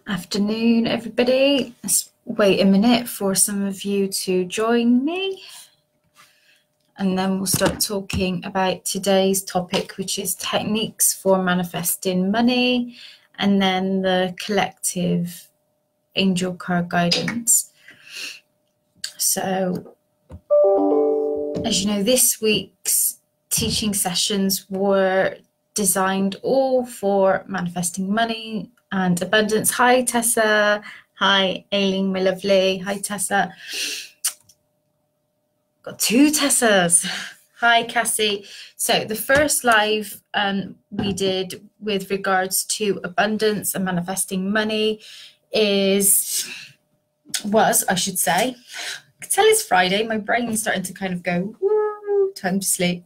Afternoon, everybody. Let's wait a minute for some of you to join me, and then we'll start talking about today's topic, which is techniques for manifesting money, and then the collective angel card guidance. So, as you know, this week's teaching sessions were designed all for manifesting money and abundance. Hi, Tessa. Hi, Aileen, my lovely. Hi, Tessa. Got two Tessas. Hi, Cassie. So the first live we did with regards to abundance and manifesting money was, I should say, I can tell it's Friday. My brain's starting to kind of go, woo, time to sleep.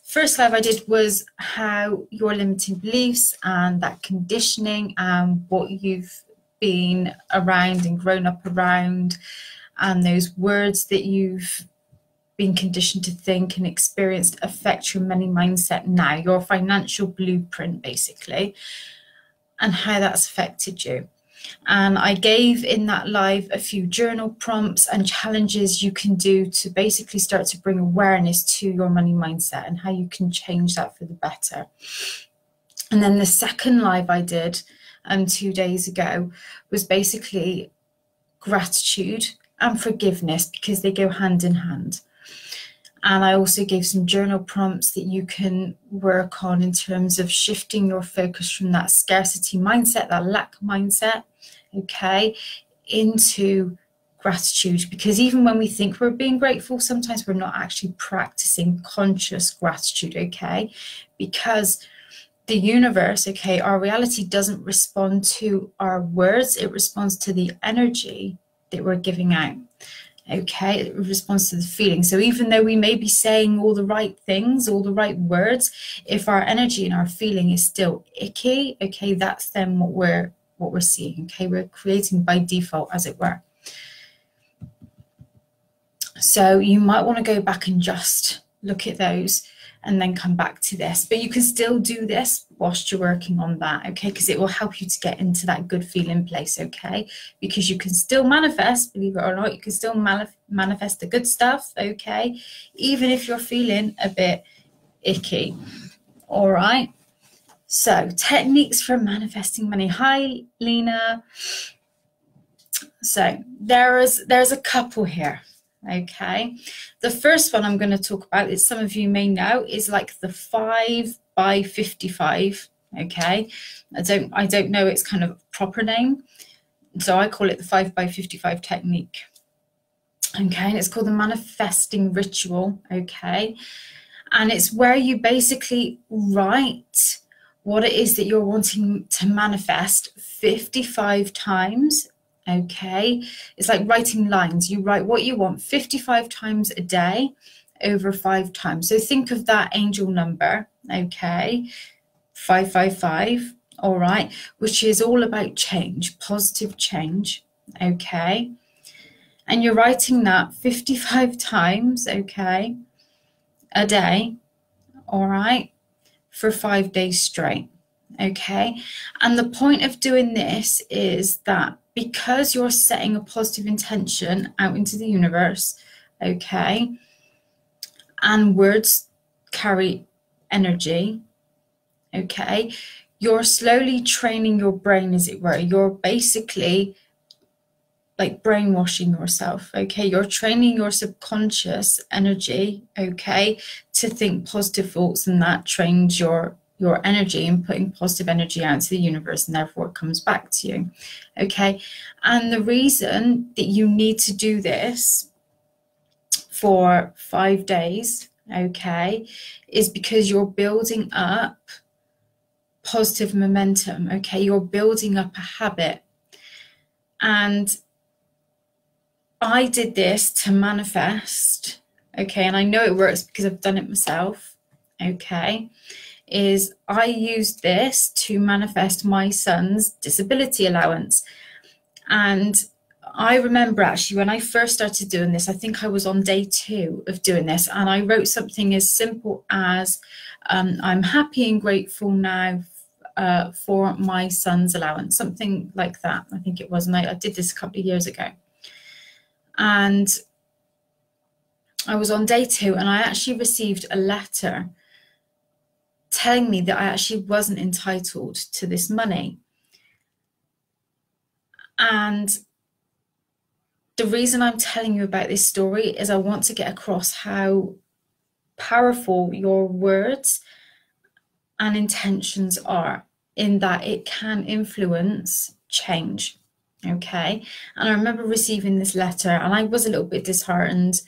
First live I did was how your limiting beliefs and that conditioning and what you've been around and grown up around, and those words that you've been conditioned to think and experienced affect your money mindset now, your financial blueprint basically, and how that's affected you. And I gave in that live a few journal prompts and challenges you can do to basically start to bring awareness to your money mindset and how you can change that for the better. And then the second live I did 2 days ago was basically gratitude and forgiveness, because they go hand in hand. And I also gave some journal prompts that you can work on in terms of shifting your focus from that scarcity mindset, that lack mindset, okay, into gratitude. Because even when we think we're being grateful, sometimes we're not actually practicing conscious gratitude, okay? Because the universe, okay, our reality doesn't respond to our words, it responds to the energy that we're giving out. Okay, it responds to the feeling. So even though we may be saying all the right things, all the right words, if our energy and our feeling is still icky, okay, that's then what we're seeing. Okay, we're creating by default, as it were. So you might want to go back and just look at those and then come back to this. But you can still do this whilst you're working on that, okay? Because it will help you to get into that good feeling place, okay? Because you can still manifest, believe it or not, you can still manifest the good stuff, okay? Even if you're feeling a bit icky, all right? So techniques for manifesting money. Hi, Lena. So there's a couple here. Okay, the first one I'm going to talk about is, some of you may know, is like the 5 by 55. Okay, I don't know its kind of proper name, so I call it the 5 by 55 technique. Okay, and it's called the manifesting ritual. Okay, and it's where you basically write what it is that you're wanting to manifest 55 times. Okay, it's like writing lines. You write what you want 55 times a day over 5 times. So think of that angel number, okay, 555, all right, which is all about change, positive change, okay, and you're writing that 55 times, okay, a day, all right, for 5 days straight, okay. And the point of doing this is that because you're setting a positive intention out into the universe, okay, and words carry energy, okay, you're slowly training your brain, as it were. You're basically like brainwashing yourself, okay. You're training your subconscious energy, okay, to think positive thoughts, and that trains your energy and putting positive energy out into the universe, and therefore it comes back to you, okay. And the reason that you need to do this for 5 days, okay, is because you're building up positive momentum, okay. You're building up a habit. And I did this to manifest, okay, and I know it works because I've done it myself, okay, is I used this to manifest my son's disability allowance. And I remember actually when I first started doing this, I think I was on day 2 of doing this, and I wrote something as simple as, I'm happy and grateful now for my son's allowance, something like that, I think it was. And I did this a couple of years ago. And I was on day 2, and I actually received a letter telling me that I actually wasn't entitled to this money. And the reason I'm telling you about this story is I want to get across how powerful your words and intentions are, in that it can influence change. Okay. And I remember receiving this letter, and I was a little bit disheartened.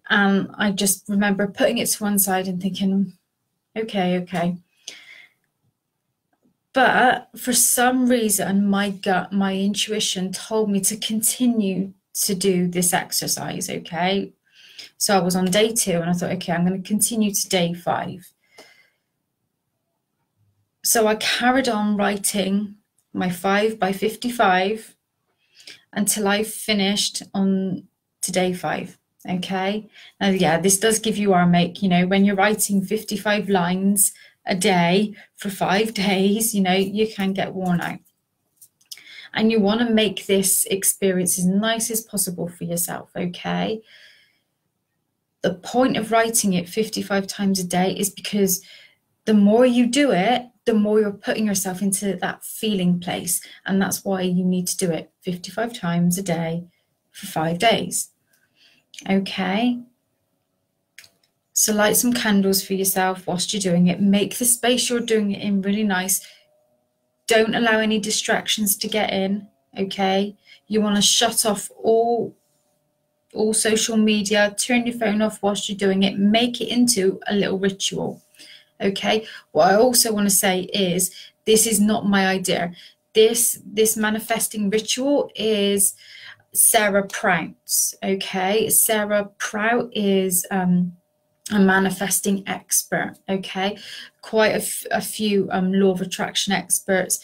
And I just remember putting it to one side and thinking, okay. But for some reason, my gut, my intuition told me to continue to do this exercise. Okay. So I was on day 2, and I thought, okay, I'm going to continue to day 5. So I carried on writing my 5 by 55 until I finished on to day 5. Okay. Now, yeah, this does give you arm ache, you know, when you're writing 55 lines a day for 5 days, you know, you can get worn out. And you want to make this experience as nice as possible for yourself. Okay. The point of writing it 55 times a day is because the more you do it, the more you're putting yourself into that feeling place. And that's why you need to do it 55 times a day for 5 days. Okay. So light some candles for yourself whilst you're doing it. Make the space you're doing it in really nice. Don't allow any distractions to get in. Okay. You want to shut off all social media, turn your phone off whilst you're doing it. Make it into a little ritual. Okay. What I also want to say is, this is not my idea. This manifesting ritual is Sarah Prout's. Okay. Sarah Prout is a manifesting expert. Okay. Quite a few law of attraction experts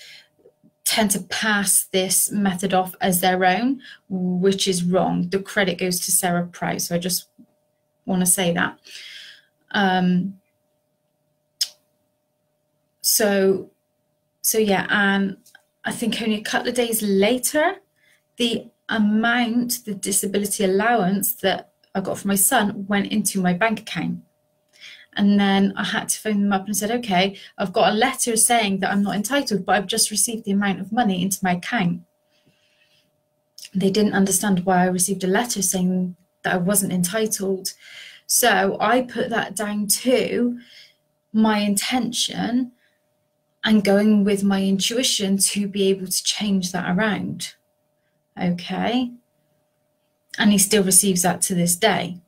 tend to pass this method off as their own, which is wrong. The credit goes to Sarah Prout. So I just want to say that. So yeah, and I think only a couple of days later, the disability allowance that I got for my son went into my bank account. And then I had to phone them up and said, okay, I've got a letter saying that I'm not entitled, but I've just received the amount of money into my account. They didn't understand why I received a letter saying that I wasn't entitled. So I put that down to my intention and going with my intuition to be able to change that around. Okay. And he still receives that to this day.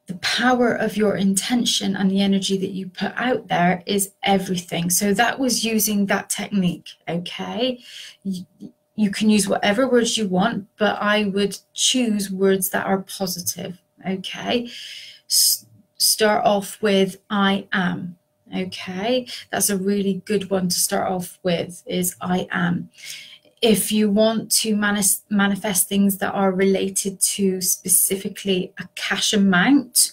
The power of your intention and the energy that you put out there is everything. So that was using that technique. Okay. You can use whatever words you want, but I would choose words that are positive. Okay. Start off with I am. Okay, that's a really good one to start off with, is I am. If you want to manifest things that are related to specifically a cash amount,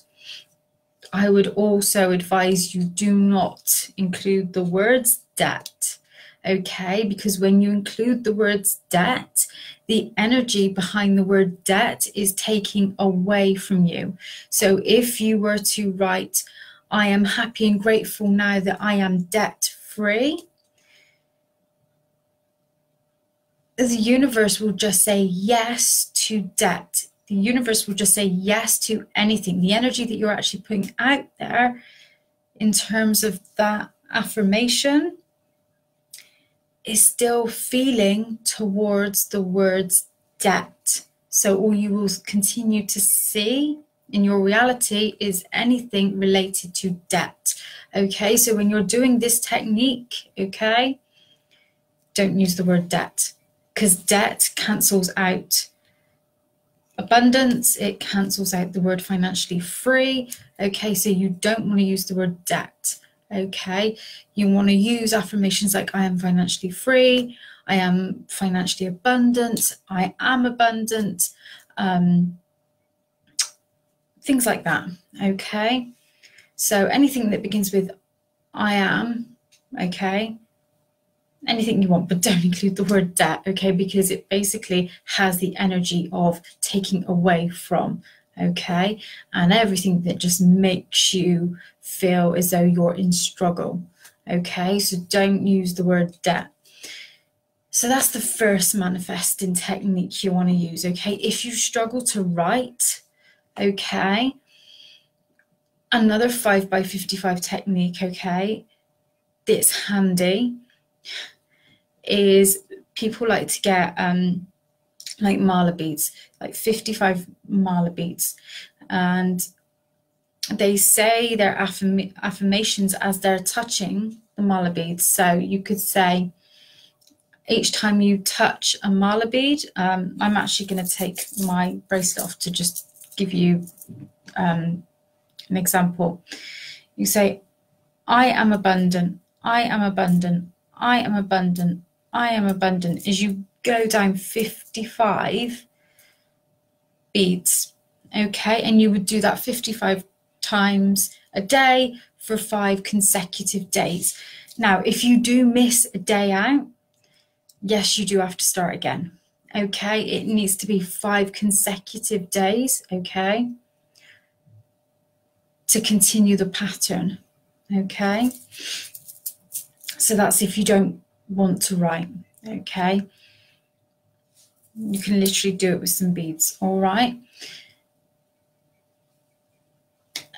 I would also advise you do not include the words debt. Okay, because when you include the words debt, the energy behind the word debt is taking away from you. So if you were to write, I am happy and grateful now that I am debt free, the universe will just say yes to debt. The universe will just say yes to anything. The energy that you're actually putting out there in terms of that affirmation is still feeling towards the words debt. So all you will continue to see in your reality is anything related to debt. Okay, so when you're doing this technique, okay, don't use the word debt, because debt cancels out abundance. It cancels out the word financially free. Okay, so you don't want to use the word debt. Okay, you want to use affirmations like I am financially free, I am financially abundant, I am abundant, things like that. Okay, so anything that begins with I am okay? Anything you want, but don't include the word debt, okay? Because it basically has the energy of taking away from, okay? And everything that just makes you feel as though you're in struggle, okay? So don't use the word debt. So that's the first manifesting technique you want to use, okay? If you struggle to write, okay, another 5x55 technique, okay, that's handy is people like to get like mala beads, like 55 mala beads, and they say their affirmations as they're touching the mala beads. So you could say, each time you touch a mala bead, I'm actually going to take my bracelet off to just give you an example. You say, I am abundant, I am abundant, I am abundant, I am abundant, as you go down 55 beads, okay? And you would do that 55 times a day for 5 consecutive days. Now, if you do miss a day out, yes, you do have to start again, okay? It needs to be 5 consecutive days, okay, to continue the pattern, okay? So that's if you don't want to write, okay? You can literally do it with some beads, all right?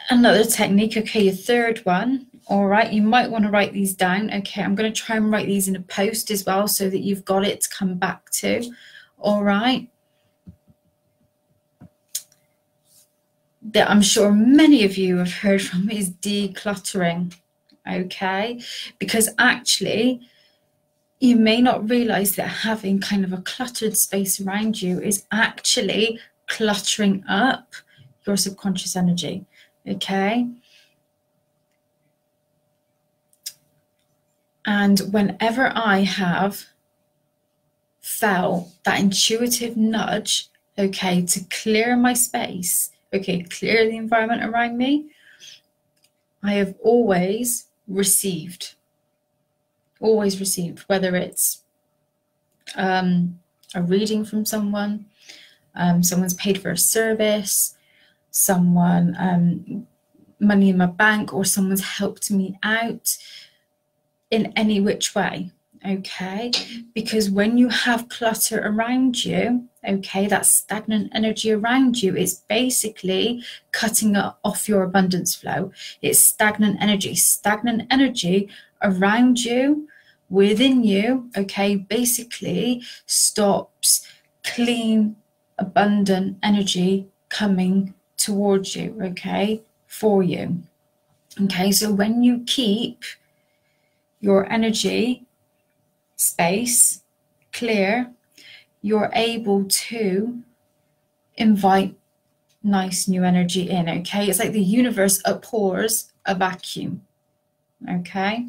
Another technique, okay, your third one, all right, you might want to write these down, okay? I'm going to try and write these in a post as well so that you've got it to come back to, all right? That I'm sure many of you have heard from is decluttering, okay? Because actually, you may not realize that having kind of a cluttered space around you is actually cluttering up your subconscious energy, okay? And whenever I have felt that intuitive nudge, okay, to clear my space, okay, clear the environment around me, I have always received, whether it's a reading from someone, someone's paid for a service, someone, money in my bank, or someone's helped me out in any which way, okay? Because when you have clutter around you, okay, that stagnant energy around you, it's basically cutting off your abundance flow. It's stagnant energy around you, within you, okay, basically stops clean, abundant energy coming towards you, okay, for you. Okay, so when you keep your energy space clear, you're able to invite nice new energy in, okay? It's like the universe abhors a vacuum, okay?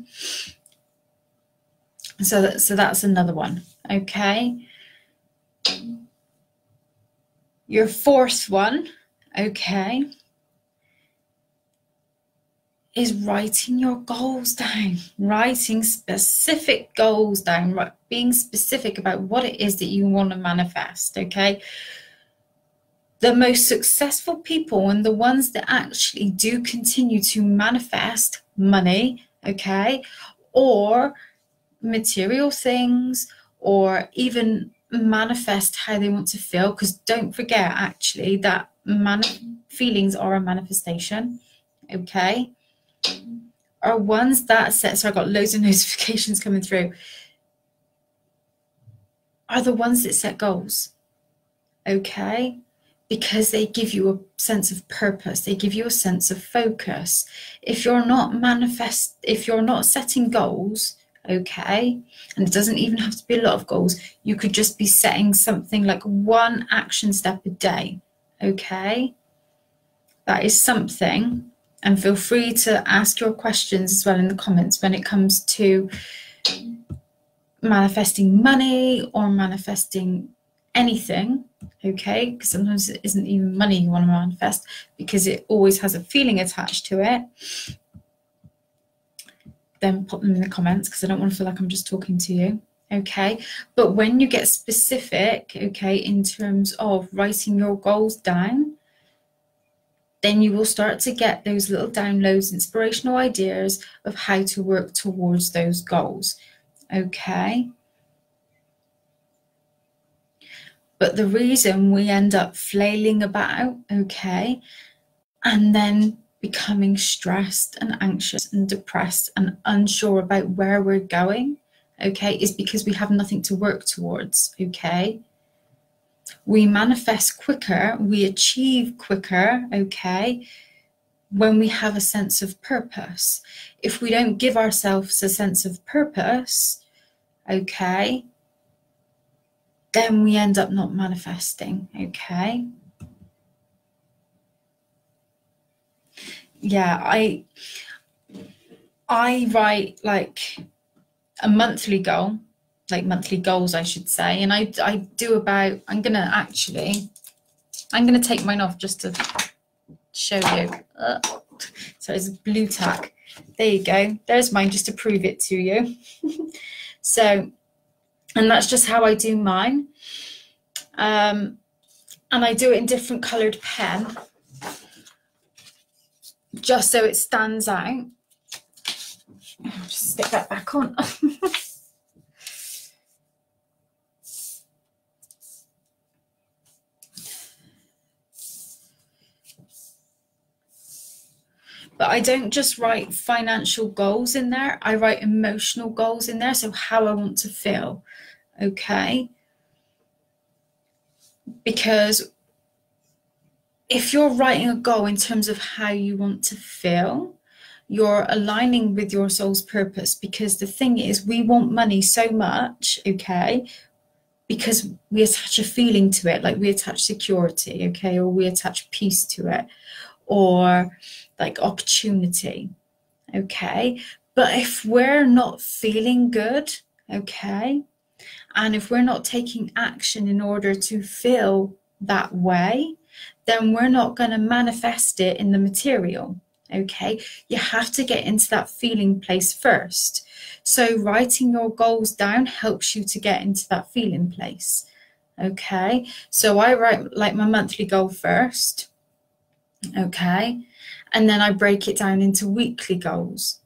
So that's another one, okay? Your fourth one, okay, is writing your goals down, writing specific goals down, being specific about what it is that you want to manifest, okay? The most successful people and the ones that actually do continue to manifest money, okay, or material things, or even manifest how they want to feel, because don't forget actually that feelings are a manifestation, okay, are ones that set, so I got loads of notifications coming through, are the ones that set goals, okay, because they give you a sense of purpose, they give you a sense of focus. If you're not setting goals, okay, and it doesn't even have to be a lot of goals, you could just be setting something like one action step a day, okay, that is something. And feel free to ask your questions as well in the comments when it comes to manifesting money or manifesting anything, okay? Because sometimes it isn't even money you want to manifest, because it always has a feeling attached to it. then pop them in the comments, because I don't want to feel like I'm just talking to you. Okay, but when you get specific, okay, in terms of writing your goals down, then you will start to get those little downloads, inspirational ideas of how to work towards those goals. Okay. But the reason we end up flailing about, okay, and then becoming stressed and anxious and depressed and unsure about where we're going, okay, is because we have nothing to work towards, okay? We manifest quicker, we achieve quicker, okay, when we have a sense of purpose. If we don't give ourselves a sense of purpose, okay, then we end up not manifesting, okay? Yeah, I write like a monthly goal, like monthly goals, I should say. And I do about, I'm going to take mine off just to show you. So it's blue tack. There you go. There's mine just to prove it to you. So, and that's just how I do mine. And I do it in different coloured pen, just so it stands out. I'll just stick that back on. But I don't just write financial goals in there. I write emotional goals in there. So how I want to feel. Okay. Because if you're writing a goal in terms of how you want to feel, you're aligning with your soul's purpose. Because the thing is, we want money so much, okay, because we attach a feeling to it, like we attach security, okay, or we attach peace to it, or like opportunity, okay. But if we're not feeling good, okay, and if we're not taking action in order to feel that way, then we're not going to manifest it in the material, okay. You have to get into that feeling place first. So writing your goals down helps you to get into that feeling place, okay. So I write like my monthly goal first, okay, and then I break it down into weekly goals,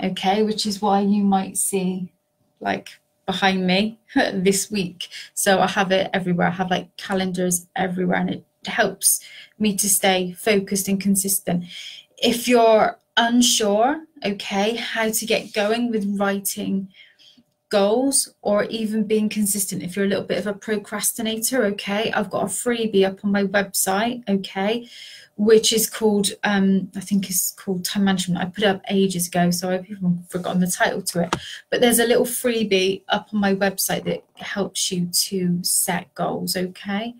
okay, which is why you might see like behind me this week. So I have it everywhere. I have like calendars everywhere, and it helps me to stay focused and consistent. If you're unsure, okay, how to get going with writing goals or even being consistent, if you're a little bit of a procrastinator, okay, I've got a freebie up on my website, okay, which is called I think it's called Time Management. I put it up ages ago, so I've even forgotten the title to it, but there's a little freebie up on my website that helps you to set goals, okay.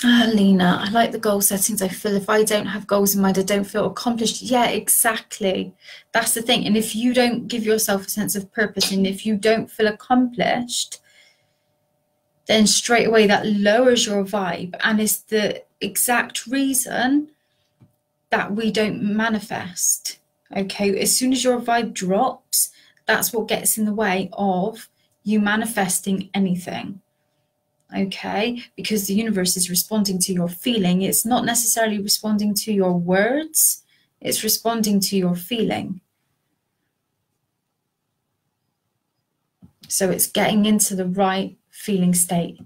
Lena, I like the goal settings. I feel if I don't have goals in mind, I don't feel accomplished. Yeah, exactly. That's the thing. And if you don't give yourself a sense of purpose, and if you don't feel accomplished, then straight away that lowers your vibe. And it's the exact reason that we don't manifest. Okay, as soon as your vibe drops, that's what gets in the way of you manifesting anything. Okay, because the universe is responding to your feeling. It's not necessarily responding to your words, it's responding to your feeling. So it's getting into the right feeling state.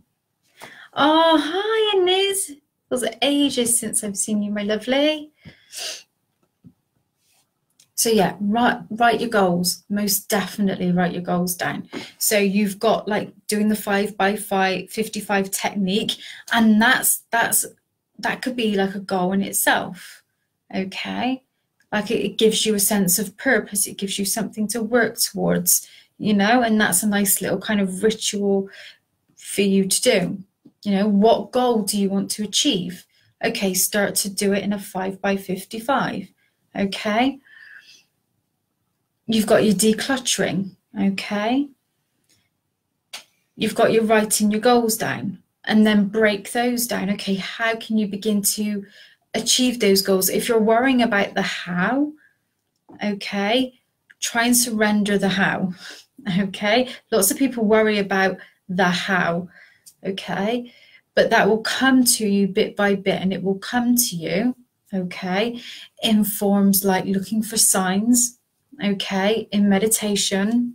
Oh, hi, Inez. It was ages since I've seen you, my lovely. So yeah, write your goals. Most definitely write your goals down. So you've got like doing the 5x5 55 technique, and that could be like a goal in itself. Okay, like it gives you a sense of purpose. It gives you something to work towards, you know, and that's a nice little kind of ritual for you to do. You know, what goal do you want to achieve? Okay, start to do it in a 5x55. Okay. You've got your decluttering, okay? You've got your writing your goals down, and then break those down. Okay, how can you begin to achieve those goals. If you're worrying about the how, okay, try and surrender the how. Okay, lots of people worry about the how, okay, but that will come to you bit by bit, and it will come to you, okay, in forms like looking for signs, okay, in meditation,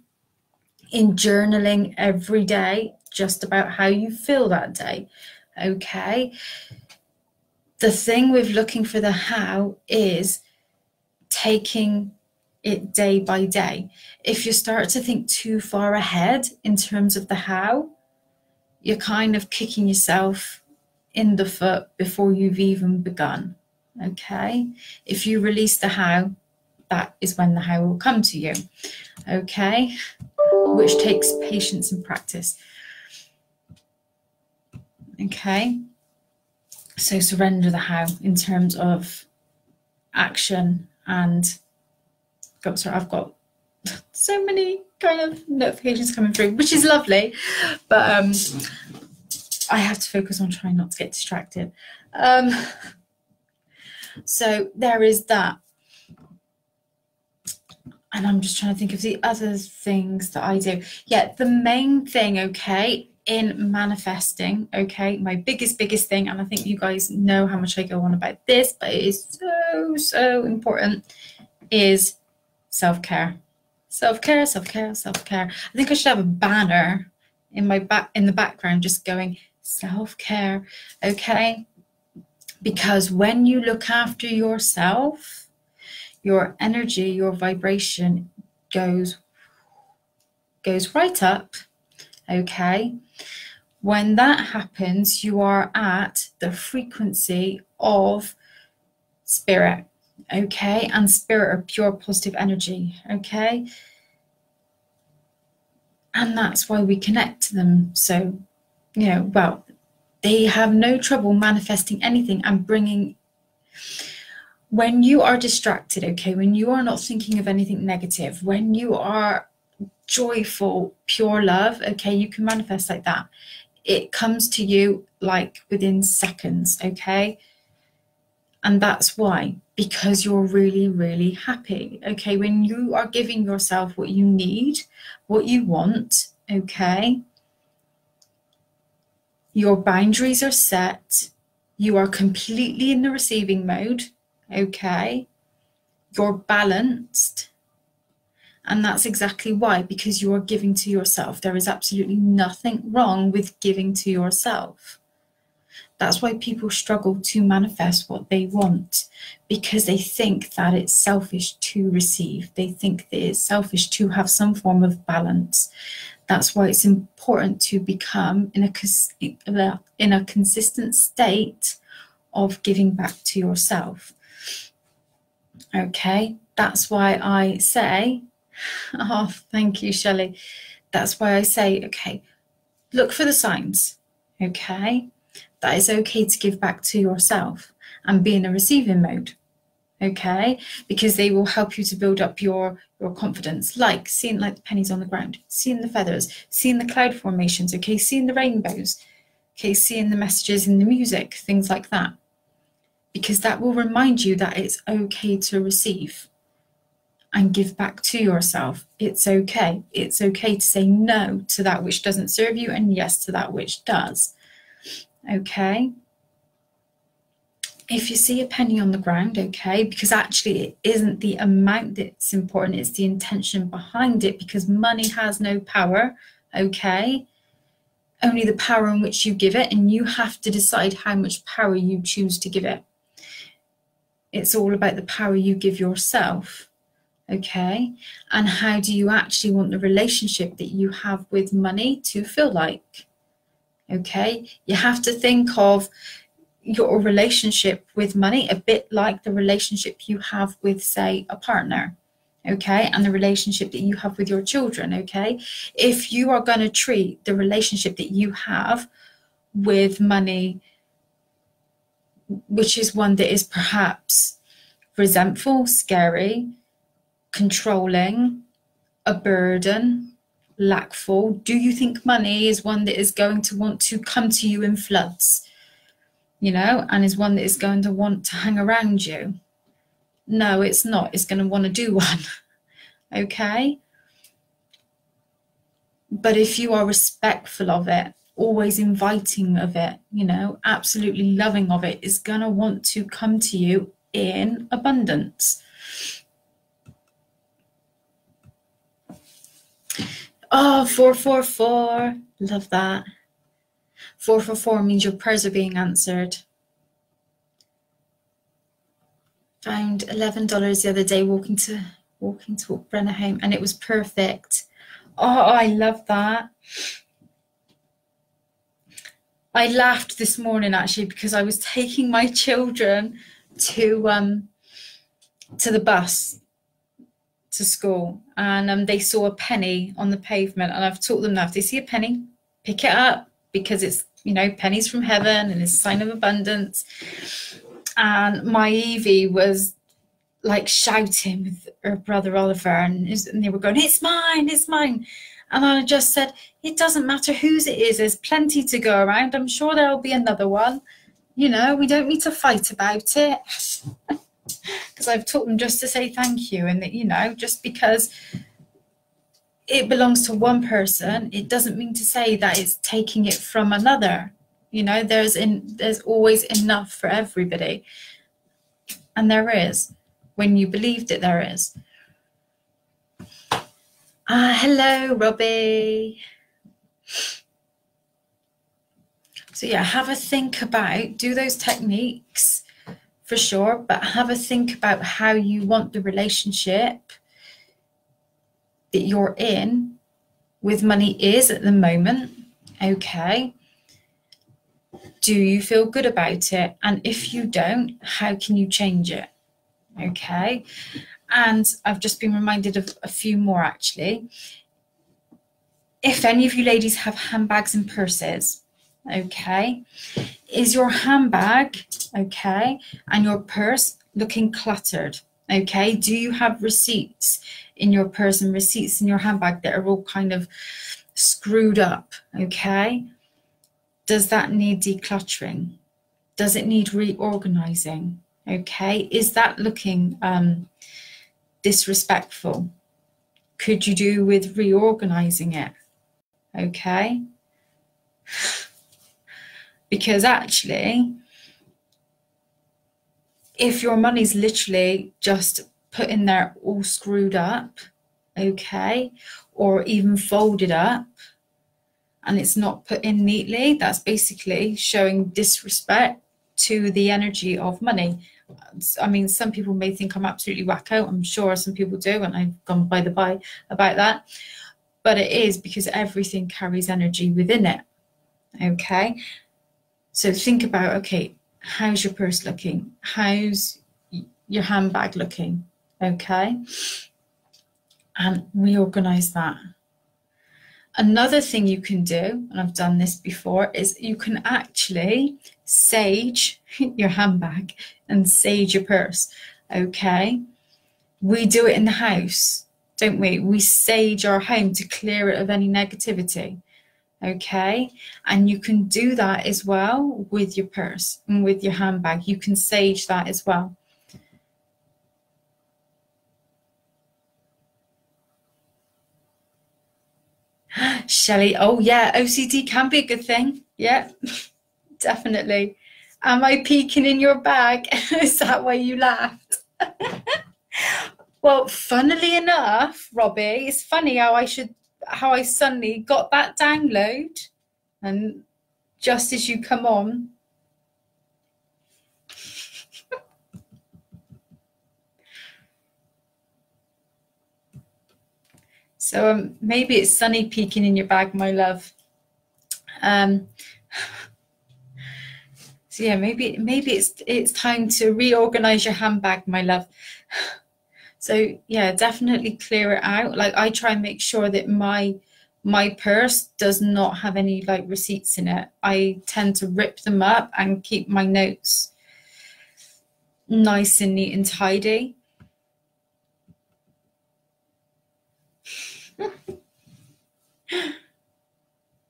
in journaling every day, just about how you feel that day, okay. The thing with looking for the how is taking it day by day. If you start to think too far ahead in terms of the how, you're kind of kicking yourself in the foot before you've even begun, okay? If you release the how, that is when the how will come to you, okay? Which takes patience and practice, okay? So surrender the how in terms of action. And sorry, I've got so many kind of notifications coming through, which is lovely, but I have to focus on trying not to get distracted. So there is that. And I'm just trying to think of the other things that I do. Yeah, the main thing, okay, in manifesting, okay, my biggest thing, and I think you guys know how much I go on about this, but it is so important, is self-care. Self-care, self-care, self-care. I think I should have a banner in the background just going self-care, okay? Because when you look after yourself, your energy, your vibration goes right up, okay? When that happens, you are at the frequency of spirit, okay? And spirit are pure positive energy, okay? And that's why we connect to them. So, you know, well, they have no trouble manifesting anything and bringing. When you are distracted, okay, when you are not thinking of anything negative, when you are joyful, pure love, okay, you can manifest like that. It comes to you like within seconds, okay? And that's why, because you're really happy, okay? When you are giving yourself what you need, what you want, okay? Your boundaries are set. You are completely in the receiving mode, okay? You're balanced. And that's exactly why, because you are giving to yourself. There is absolutely nothing wrong with giving to yourself. That's why people struggle to manifest what they want, because they think that it's selfish to receive. They think that it's selfish to have some form of balance. That's why it's important to become in a consistent state of giving back to yourself. Okay, that's why I say, oh, thank you, Shelley. That's why I say, okay, look for the signs, okay? That it's okay to give back to yourself and be in a receiving mode, okay? Because they will help you to build up your confidence, like seeing like the pennies on the ground, seeing the feathers, seeing the cloud formations, okay? Seeing the rainbows, okay? Seeing the messages in the music, things like that. Because that will remind you that it's okay to receive and give back to yourself. It's okay. It's okay to say no to that which doesn't serve you and yes to that which does. Okay? If you see a penny on the ground, okay, because actually it isn't the amount that's important, it's the intention behind it, because money has no power, okay? Only the power in which you give it, and you have to decide how much power you choose to give it. It's all about the power you give yourself, okay? And how do you actually want the relationship that you have with money to feel like, okay? You have to think of your relationship with money a bit like the relationship you have with, say, a partner, okay? And the relationship that you have with your children, okay? If you are going to treat the relationship that you have with money, which is one that is perhaps resentful, scary, controlling, a burden, lackful, do you think money is one that is going to want to come to you in floods? you know, and is one that is going to want to hang around you. No, it's not. It's going to want to do one. Okay? But if you are respectful of it, always inviting of it, you know, absolutely loving of it, is going to want to come to you in abundance. Oh, 444. Love that. 444 means your prayers are being answered. Found $11 the other day walking to Brenner home, and it was perfect. Oh, I love that. I laughed this morning actually because I was taking my children to the bus to school, and they saw a penny on the pavement, and I've taught them that if they see a penny, pick it up, because it's, you know, pennies from heaven and it's a sign of abundance. And my Evie was like shouting with her brother Oliver, and they were going, it's mine, it's mine. And I just said, it doesn't matter whose it is, there's plenty to go around. I'm sure there'll be another one. You know, we don't need to fight about it. Because I've taught them just to say thank you, and that, you know, just because it belongs to one person, it doesn't mean to say that it's taking it from another. You know, there's always enough for everybody. And there is, when you believe that there is. Hello, Robbie. So yeah, have a think about, do those techniques for sure, but have a think about how you want the relationship that you're in with money is at the moment. Okay. Do you feel good about it? And if you don't, how can you change it? Okay. And I've just been reminded of a few more actually. If any of you ladies have handbags and purses, okay, is your handbag, okay, and your purse looking cluttered? Okay, do you have receipts in your purse and receipts in your handbag that are all kind of screwed up? Okay, does that need decluttering? Does it need reorganizing? Okay, is that looking disrespectful? Could you do with reorganizing it? Okay, because actually, if your money's literally just put in there all screwed up, okay, or even folded up, and it's not put in neatly, that's basically showing disrespect to the energy of money. I mean, some people may think I'm absolutely wacko. I'm sure some people do, and I've gone by the by about that. But it is because everything carries energy within it, okay? So think about, okay, how's your purse looking? How's your handbag looking? Okay? And reorganize that. Another thing you can do, and I've done this before, is you can actually sage your handbag and sage your purse, okay? We do it in the house, don't we? We sage our home to clear it of any negativity, okay? And you can do that as well with your purse and with your handbag. You can sage that as well. Shelley, oh yeah, OCD can be a good thing. Yeah, definitely. Am I peeking in your bag? Is that why you laughed? Well, funnily enough, Robbie, it's funny how I suddenly got that download, and just as you come on. So maybe it's sunny peeking in your bag, my love. So yeah, maybe it's time to reorganize your handbag, my love. So yeah, definitely clear it out. Like, I try and make sure that my purse does not have any like receipts in it. I tend to rip them up and keep my notes nice and neat and tidy.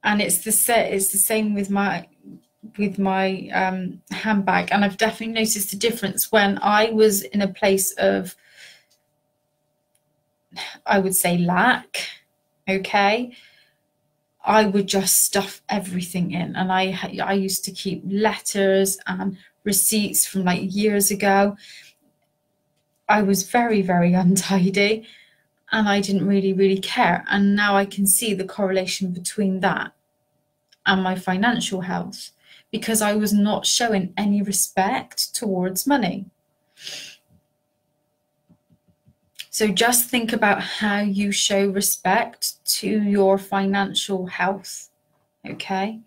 And it's the same with my with my handbag, and I've definitely noticed a difference when I was in a place of, I would say, lack. Okay, I would just stuff everything in, and I used to keep letters and receipts from like years ago. I was very, very untidy, and I didn't really care. And now I can see the correlation between that and my financial health, because I was not showing any respect towards money. So just think about how you show respect to your financial health, okay?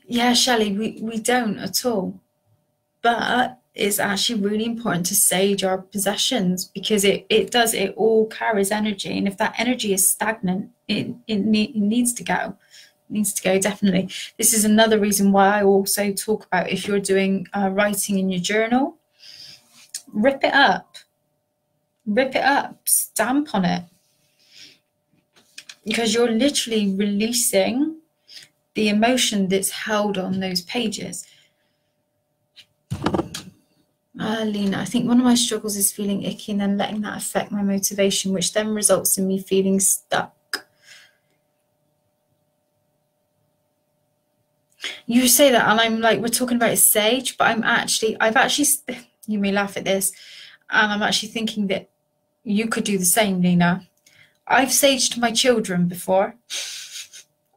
Yeah, Shelley, we don't at all. But it's actually really important to sage our possessions, because it all carries energy. And if that energy is stagnant, it needs to go. It needs to go, definitely. This is another reason why I also talk about, if you're doing writing in your journal, rip it up, stamp on it, because you're literally releasing the emotion that's held on those pages. Lena, I think one of my struggles is feeling icky and then letting that affect my motivation, which then results in me feeling stuck. You say that, and I'm like, we're talking about sage, but I've actually, you may laugh at this, and I'm actually thinking that you could do the same, Lena. I've saged my children before.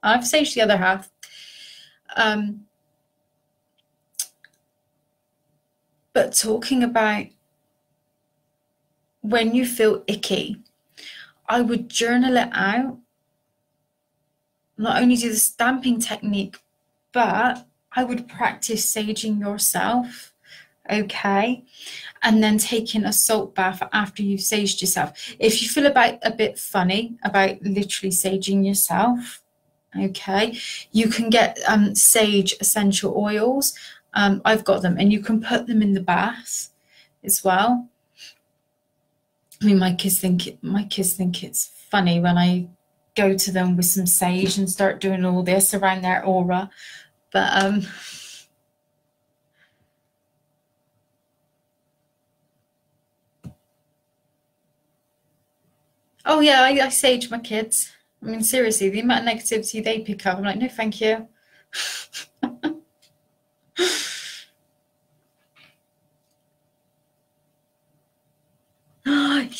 I've saged the other half. But talking about when you feel icky, I would journal it out. Not only do the stamping technique, but I would practice saging yourself, okay? And then taking a salt bath after you've saged yourself. If you feel a bit funny about literally saging yourself, okay, you can get sage essential oils. I've got them, and you can put them in the bath as well. I mean, my kids think it's funny when I go to them with some sage and start doing all this around their aura, but oh yeah, I sage my kids. I mean, seriously, the amount of negativity they pick up, I'm like, no, thank you.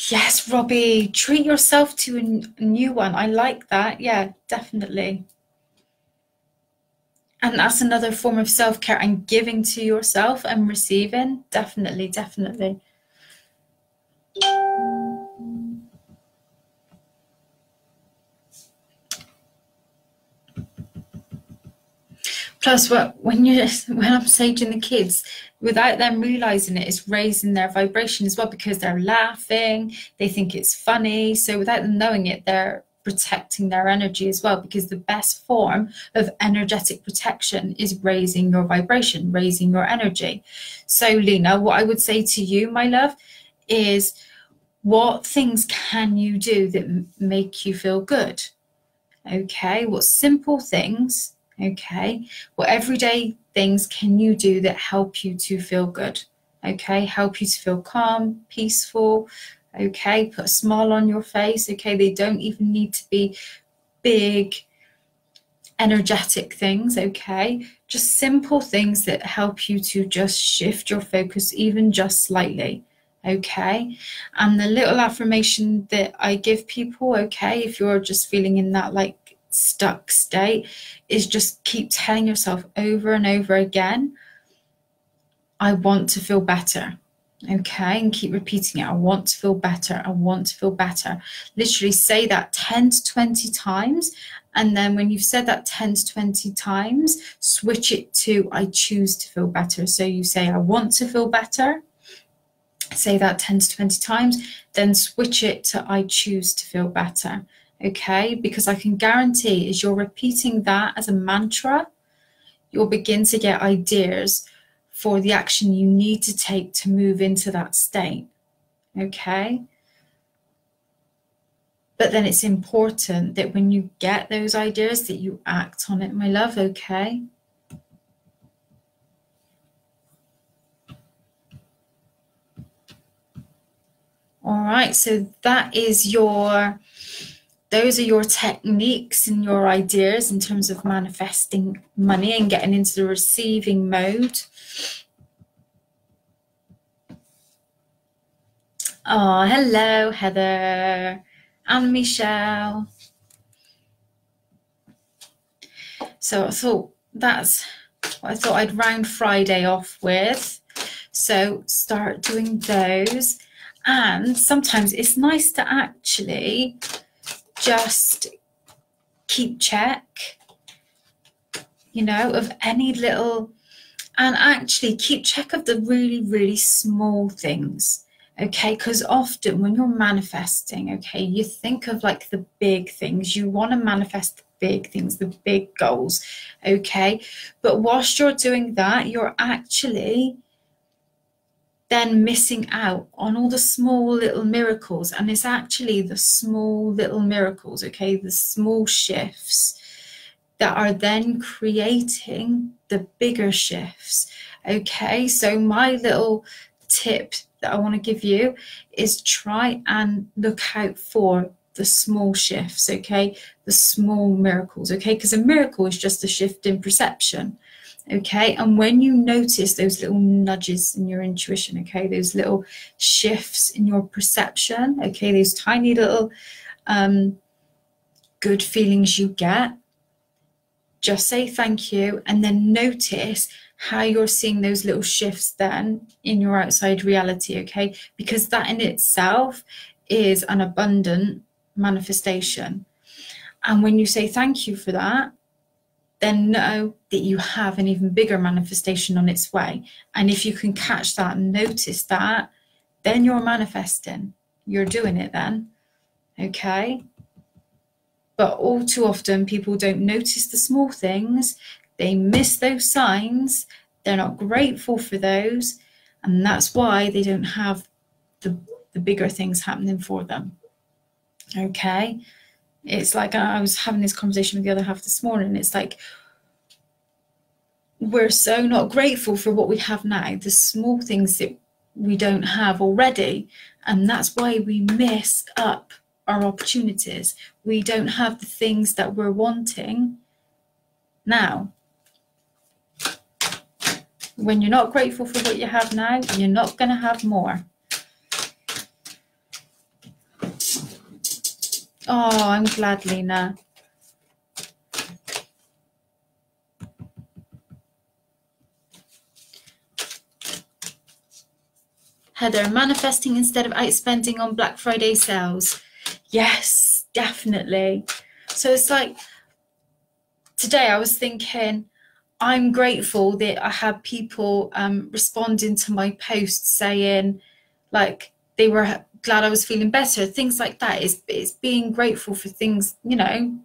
Yes, Robbie, treat yourself to a new one. I like that. Yeah, definitely. And that's another form of self-care and giving to yourself and receiving. Definitely, definitely. Plus, when I'm saging the kids, without them realizing it, it's raising their vibration as well, because they're laughing, they think it's funny. So without them knowing it, they're protecting their energy as well, because the best form of energetic protection is raising your vibration, raising your energy. So Lena, what I would say to you, my love, is what things can you do that make you feel good? Okay, what simple things, okay, what everyday things can you do that help you to feel good? Okay, help you to feel calm, peaceful, okay, put a smile on your face, okay, they don't even need to be big, energetic things, okay, just simple things that help you to just shift your focus even just slightly. Okay, and the little affirmation that I give people, okay, if you're just feeling in that like stuck state, is just keep telling yourself over and over again, I want to feel better. Okay, and keep repeating it. I want to feel better. I want to feel better. Literally say that 10 to 20 times. And then when you've said that 10 to 20 times, switch it to I choose to feel better. So you say, I want to feel better. Say that 10 to 20 times, then switch it to I choose to feel better. Okay, because I can guarantee as you're repeating that as a mantra, you'll begin to get ideas for the action you need to take to move into that state. Okay. But then it's important that when you get those ideas that you act on it, my love, okay? All right, so those are your techniques and your ideas in terms of manifesting money and getting into the receiving mode. Oh, hello, Heather and Michelle. So I thought that's what I thought I'd round Friday off with. So start doing those. And sometimes it's nice to actually just keep check, you know, of any little, and actually keep check of the really, really small things. Okay, because often when you're manifesting, okay, you think of like the big things. You want to manifest the big things, the big goals, okay? But whilst you're doing that, you're actually then missing out on all the small little miracles. And it's actually the small little miracles, okay, the small shifts that are then creating the bigger shifts, okay? So my little tip that I want to give you is try and look out for the small shifts, okay? The small miracles, okay? Because a miracle is just a shift in perception, okay? And when you notice those little nudges in your intuition, okay, those little shifts in your perception, okay, those tiny little good feelings you get, just say thank you, and then notice how you're seeing those little shifts then in your outside reality, okay? Because that in itself is an abundant manifestation. And when you say thank you for that, then know that you have an even bigger manifestation on its way. And if you can catch that and notice that, then you're manifesting. You're doing it then, okay? But all too often, people don't notice the small things. They miss those signs. They're not grateful for those. And that's why they don't have the bigger things happening for them. Okay? It's like, I was having this conversation with the other half this morning. It's like, we're so not grateful for what we have now, the small things that we don't have already. And that's why we miss up our opportunities. We don't have the things that we're wanting now. When you're not grateful for what you have now, you're not going to have more. Oh, I'm glad, Lena. Heather, manifesting instead of outspending on Black Friday sales. Yes, definitely. So it's like, today I was thinking, I'm grateful that I had people responding to my posts saying, like, they were glad I was feeling better, things like that. It's being grateful for things, you know,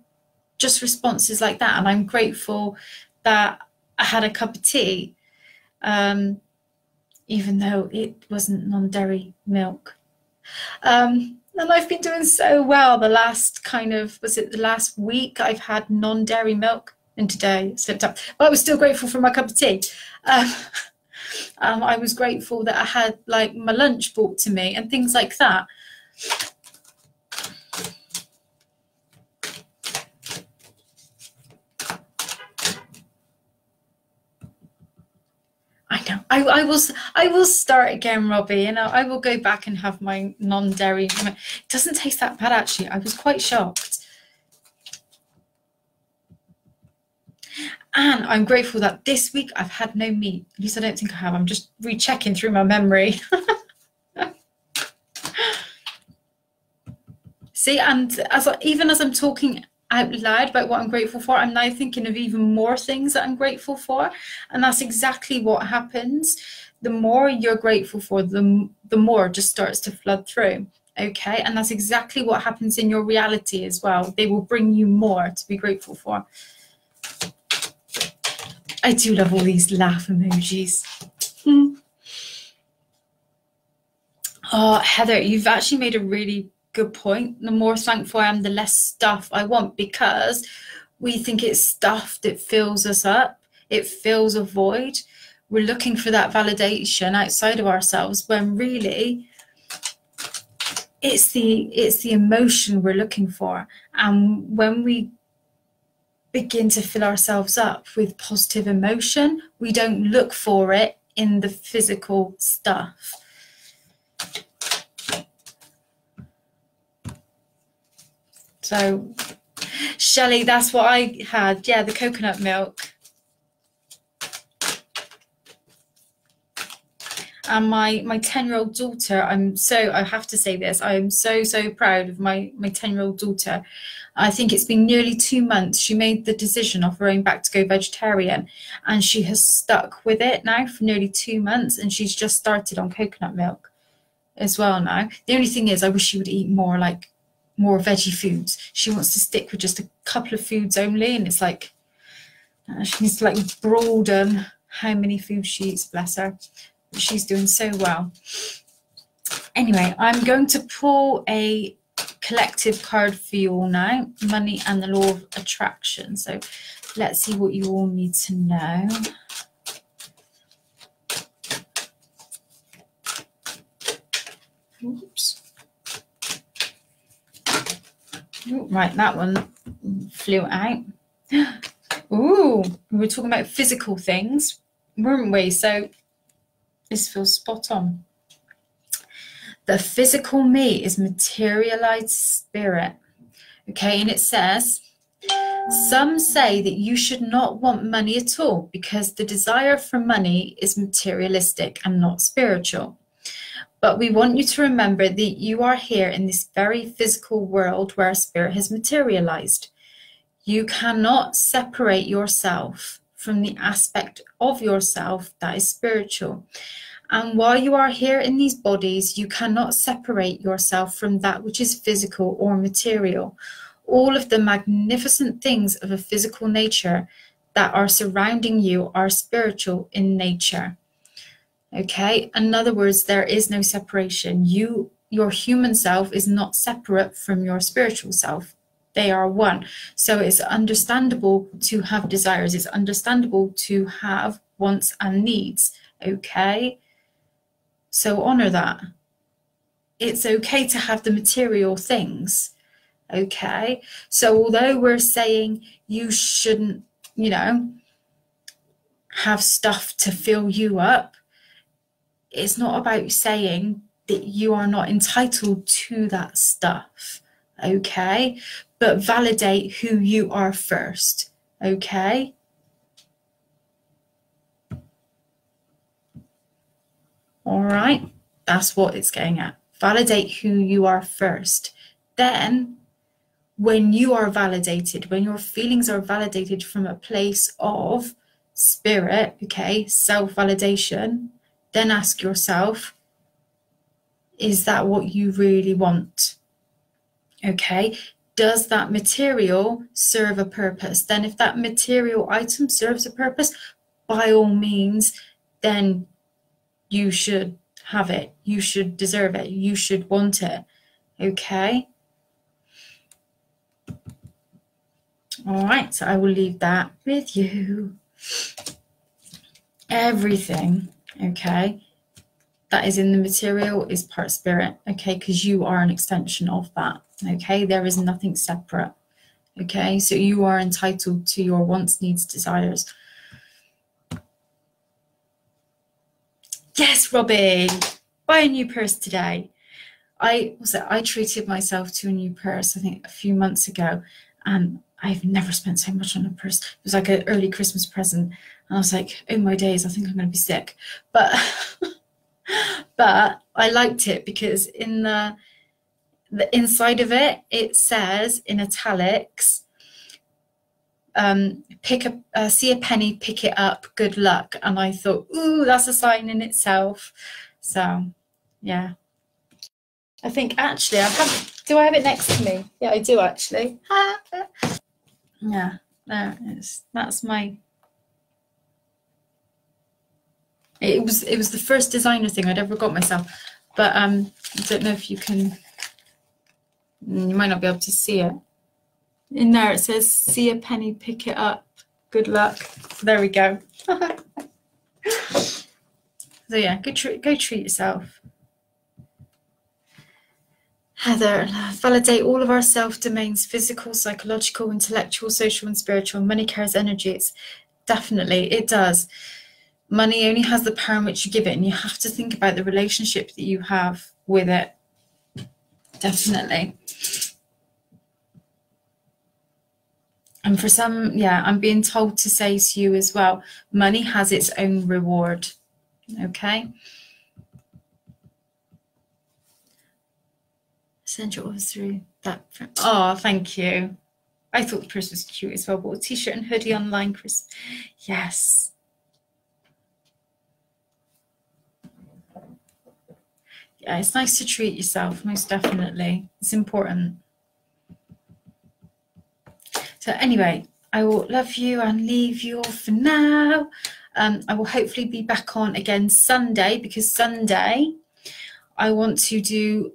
just responses like that. And I'm grateful that I had a cup of tea, even though it wasn't non-dairy milk. And I've been doing so well the last the last week I've had non-dairy milk, and today it slipped up. But I was still grateful for my cup of tea. I was grateful that I had like my lunch brought to me and things like that. I know. I will start again, Robbie, and I will go back and have my non-dairy. It doesn't taste that bad, actually. I was quite shocked. And I'm grateful that this week I've had no meat. At least I don't think I have. I'm just rechecking through my memory. See, and even as I'm talking out loud about what I'm grateful for, I'm now thinking of even more things that I'm grateful for. And that's exactly what happens. The more you're grateful for, the more it just starts to flood through. Okay, and that's exactly what happens in your reality as well. They will bring you more to be grateful for. I do love all these laugh emojis. Oh, Heather, you've actually made a really good point. The more thankful I am, the less stuff I want, because we think it's stuff that fills us up. It fills a void. We're looking for that validation outside of ourselves, when really it's the emotion we're looking for. And when we begin to fill ourselves up with positive emotion, we don't look for it in the physical stuff. So, Shelley, that's what I had. Yeah, the coconut milk. And my 10-year-old daughter, I have to say this, I'm so proud of my 10-year-old daughter. I think it's been nearly 2 months. She made the decision of her own back to go vegetarian, and she has stuck with it now for nearly 2 months, and she's just started on coconut milk as well now. The only thing is, I wish she would eat more veggie foods. She wants to stick with just a couple of foods only, and it's like she needs to like broaden how many foods she eats, bless her. But she's doing so well. Anyway, I'm going to pull a collective card for you all now, money and the law of attraction. So let's see what you all need to know. Oops. Ooh, right, that one flew out. Ooh, we were talking about physical things, weren't we? So this feels spot on. The physical me is materialized spirit. Okay, and it says, some say that you should not want money at all because the desire for money is materialistic and not spiritual. But we want you to remember that you are here in this very physical world where spirit has materialized. You cannot separate yourself from the aspect of yourself that is spiritual. And while you are here in these bodies, you cannot separate yourself from that which is physical or material. All of the magnificent things of a physical nature that are surrounding you are spiritual in nature. Okay, in other words, there is no separation. Your human self is not separate from your spiritual self. They are one. So it's understandable to have desires. It's understandable to have wants and needs. Okay, so honor that. It's okay to have the material things. Okay, so although we're saying you shouldn't, have stuff to fill you up, it's not about saying that you are not entitled to that stuff. Okay, but validate who you are first. Okay. All right, that's what it's getting at. Validate who you are first. Then when you are validated, when your feelings are validated from a place of spirit, okay, self-validation, then ask yourself, is that what you really want? Okay, does that material serve a purpose? Then if that material item serves a purpose, by all means, then you should have it. You should deserve it. You should want it. Okay. All right, so I will leave that with you. Everything, okay, that is in the material is part spirit, okay, because you are an extension of that, okay? There is nothing separate, okay? So you are entitled to your wants, needs, desires. Yes, Robbie, buy a new purse today. I treated myself to a new purse, I think a few months ago, and I've never spent so much on a purse. It was like an early Christmas present. And I was like, oh my days, I think I'm going to be sick. But but I liked it because in the inside of it, it says in italics, see a penny, pick it up, good luck. And I thought, ooh, that's a sign in itself. So, yeah. I think actually do I have it next to me? Yeah, I do actually. Yeah, there it is. That's my. It was the first designer thing I'd ever got myself, but I don't know if you can You might not be able to see it. In there it says, see a penny, pick it up. Good luck. There we go. So yeah, go treat yourself. Heather, validate all of our self-domains, physical, psychological, intellectual, social, and spiritual. Money carries energies. Definitely, it does. Money only has the power in which you give it, and you have to think about the relationship that you have with it. Definitely. And for some, yeah, I'm being told to say to you as well, money has its own reward. Okay? Send your orders through that. Oh, thank you. I thought the purse was cute as well. Bought a t-shirt and hoodie online, Chris. Yes. Yeah, it's nice to treat yourself, most definitely. It's important. So anyway, I will love you and leave you all for now. I will hopefully be back on again Sunday, because Sunday I want to do,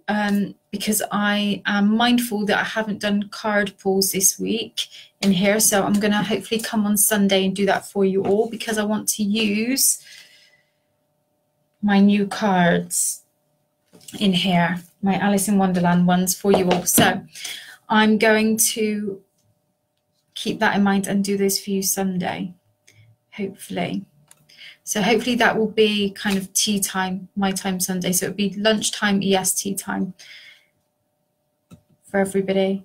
because I am mindful that I haven't done card pulls this week in here. So I'm going to hopefully come on Sunday and do that for you all, because I want to use my new cards in here, my Alice in Wonderland ones for you all. So I'm going to keep that in mind and do those for you Sunday, hopefully. So hopefully that will be kind of tea time, my time Sunday. So it'll be lunchtime EST time for everybody.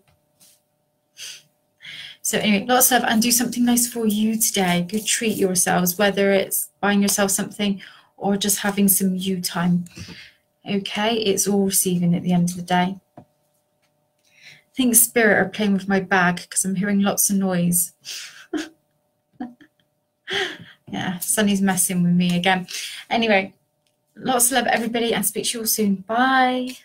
So anyway, lots of love, and do something nice for you today. Go treat yourselves, whether it's buying yourself something or just having some you time. Okay, it's all receiving at the end of the day. I think Spirit are playing with my bag because I'm hearing lots of noise. Yeah, Sunny's messing with me again. Anyway, lots of love, everybody, and speak to you all soon. Bye.